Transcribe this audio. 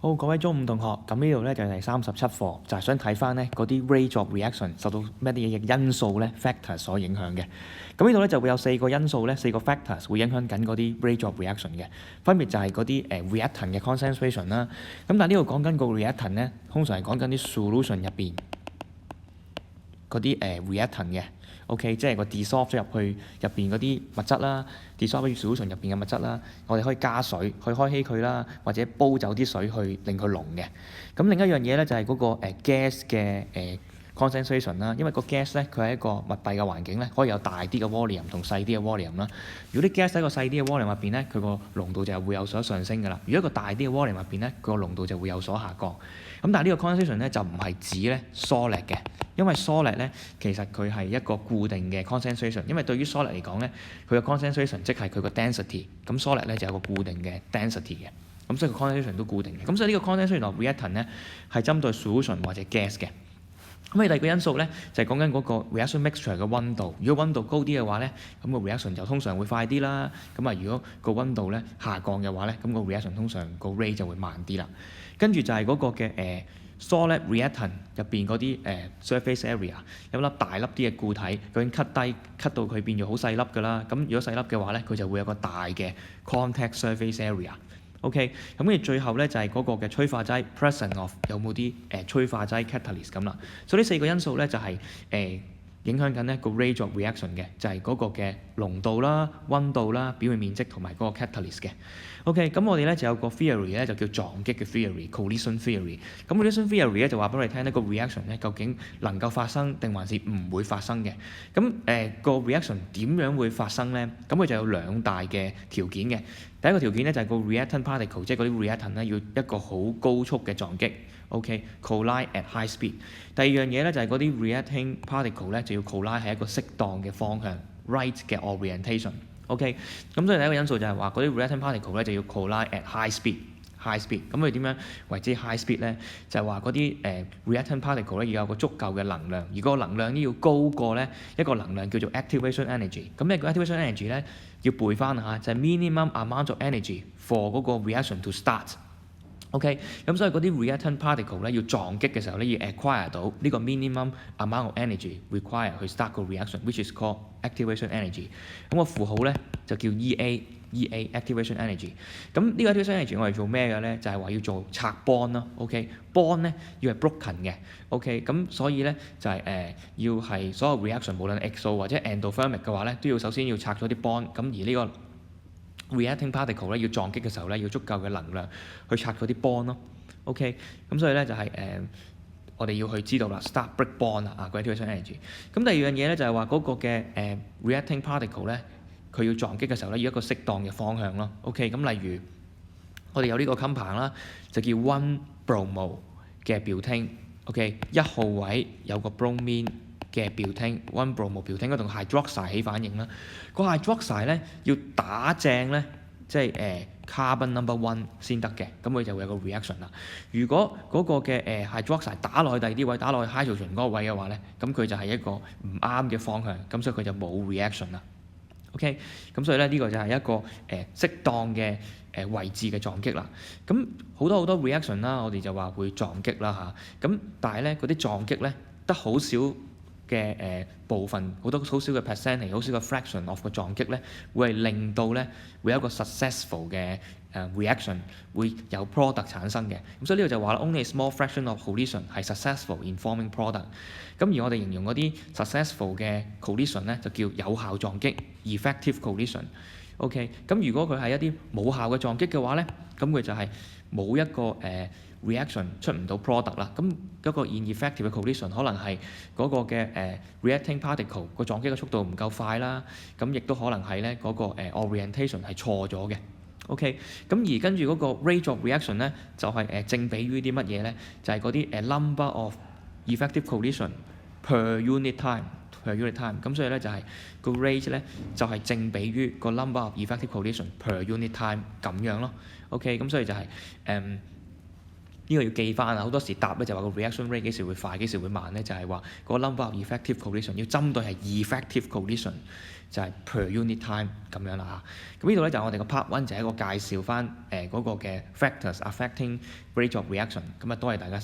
好，各位中五同學，咁呢度咧就係第37課，就係想睇翻咧嗰啲 rate of reaction 受到乜嘢嘅因素咧 factor 所影響嘅。咁呢度咧就會有4個因素咧，4個 factors 會影響緊嗰啲 rate of reaction 嘅，分別就係嗰啲reactant 嘅 concentration 啦。咁但係呢度講緊個 reactant 咧，通常係講緊啲 solution 入邊嗰啲reactant 嘅。OK， 即係個 dissolve 咗入去入邊嗰啲物質啦 ，dissolve 喺 solution 入邊嘅物質啦，我哋可以加水去開稀佢啦，或者煲走啲水去令佢濃嘅。咁另一樣嘢咧就係嗰個gas 嘅concentration 啦，因為個 gas 咧佢係一個密閉嘅環境咧，可以有大啲嘅 volume 同細啲嘅 volume 啦。如果啲 gas 喺個細啲嘅 volume 入邊咧，佢個濃度就會有所上升㗎啦。如果一個大啲嘅 volume 入邊咧，佢個濃度就會有所下降。咁但係呢個 concentration 咧就唔係指咧 solid 嘅，因為 solid 咧其實佢係一個固定嘅 concentration， 因為對於 solid 嚟講咧，佢嘅 concentration 即係佢個 density， 咁 solid 咧就有個固定嘅 density 嘅，咁所以個 concentration 都固定嘅。咁所以呢個 concentration of reactant 咧係針對 solution 或者 gas 嘅。咁第二個因素咧就係講緊嗰個 reaction mixture 嘅溫度。如果溫度高啲嘅話咧，咁個 reaction 就通常會快啲啦。咁啊，如果個溫度咧下降嘅話咧，咁個 reaction 通常個 rate 就會慢啲啦。跟住就係嗰個嘅solid reactant 入邊嗰啲surface area 有粒大粒啲嘅固體，究竟 cut 到佢變咗好細粒㗎啦。咁如果細粒嘅話咧，佢就會有個大嘅 contact surface area。OK， 咁跟住最後咧就係嗰個嘅催化劑 presence of 有冇啲催化劑 catalyst 咁啦。所以呢4個因素咧就係影響緊呢個 rate of reaction 嘅，就係嗰個嘅濃度啦、溫度啦、表面面積同埋嗰個 catalyst 嘅。OK， 咁我哋咧就有個 theory 咧就叫撞擊嘅 theory，collision theory。咁 collision theory 咧就話俾我哋聽呢個 reaction 咧究竟能夠發生定還是唔會發生嘅。咁個 reaction 點樣會發生咧？咁佢就有2大嘅條件嘅。第一個條件咧就係個 reactant particle， 即係嗰啲 reactant 咧要一個好高速嘅撞擊。OK，collide at high speed。第二樣嘢咧就係嗰啲 reacting particle 咧就要 collide 喺一個適當嘅方向 ，right 嘅 orientation。OK，咁所以第一個因素就係話嗰啲 reacting particle 咧就要 collide at high speed。high speed， 咁佢點樣為之 high speed 咧？就係話嗰啲reactant particle 咧要有個足夠嘅能量，而個能量要高過咧一個能量叫做 activation energy。咁咩叫 activation energy 咧？要背翻下，就係 minimum amount of energy for 嗰個 reaction to start。OK， 咁所以嗰啲 reactant particle 咧要撞擊嘅時候咧要 acquire 到呢個 minimum amount of energy required 去 start 個 reaction，which is called activation energy。咁個符號咧就叫 EA activation energy。咁呢個 activation energy 我哋做咩嘅咧？就係話要做拆 bond 啦。OK，bond 咧要係 broken 嘅。OK，咁所以咧就係要係所有 reaction 無論 exo 或者 endothermic 嘅話咧，都要首先要拆咗啲 bond。咁而呢個reacting particle 咧要撞擊嘅時候咧要足夠嘅能量去拆嗰啲 bond 咯。OK， 咁所以咧就係我哋要去知道啦 start break bond 啊個 activation energy。咁第二樣嘢咧就係話嗰個嘅reacting particle 咧佢要撞擊嘅時候咧要一個適當嘅方向咯。OK， 咁例如我哋有呢個 compound 啦，就叫 1 bromo 嘅 butane。OK， 1號位有個 bromine嘅 butane，1 bromo butane 嗰同 hydroxide 起反應啦。個 hydroxide 咧要打正咧，即係carbon number 1先得嘅，咁佢就會有個 reaction 啦。如果嗰個嘅hydroxide 打落去第二啲位，打落去 hydrogen 嗰個位嘅話咧，咁佢就係一個唔啱嘅方向，咁所以佢就冇 reaction 啦。OK， 咁所以咧呢個就係一個適當嘅位置嘅撞擊啦。咁好多 reaction 啦，我哋就話會撞擊啦嚇。咁但係咧嗰啲撞擊咧得好少嘅部分，好少嘅 percentage， 好少嘅 fraction of 個撞擊咧，會係令到咧會有一個 successful 嘅reaction， 會有 product 產生嘅。咁所以呢度就話啦 only a small fraction of collision 係 successful in forming product。咁而我哋形容嗰啲 successful 嘅 collision 咧，就叫有效撞擊 effective collision。OK， 咁如果佢係一啲冇效嘅撞擊嘅話咧，咁佢就係冇一個reaction 出唔到 product 啦。咁一個 ineffective 嘅 collision 可能係嗰個嘅reacting particle 個撞擊嘅速度唔夠快啦。咁亦都可能係咧嗰個orientation 係錯咗嘅。OK， 咁而跟住嗰個 rate of reaction 咧，就係正比於啲乜嘢咧？就係嗰啲number of effective collision per unit time。咁所以咧就係個 rate 咧就係正比於個 number of effective collision per unit time 咁樣咯。OK， 咁所以就係呢個要記翻啊！好多時答咧就話個 reaction rate 幾時會快，幾時會慢咧，就係話個 number of effective collision 要針對係 effective collision，就係 per unit time 咁樣啦嚇。咁呢度咧就係我哋個 part one 就係一個介紹翻嗰個嘅 factors affecting rate of reaction。咁啊，多謝大家。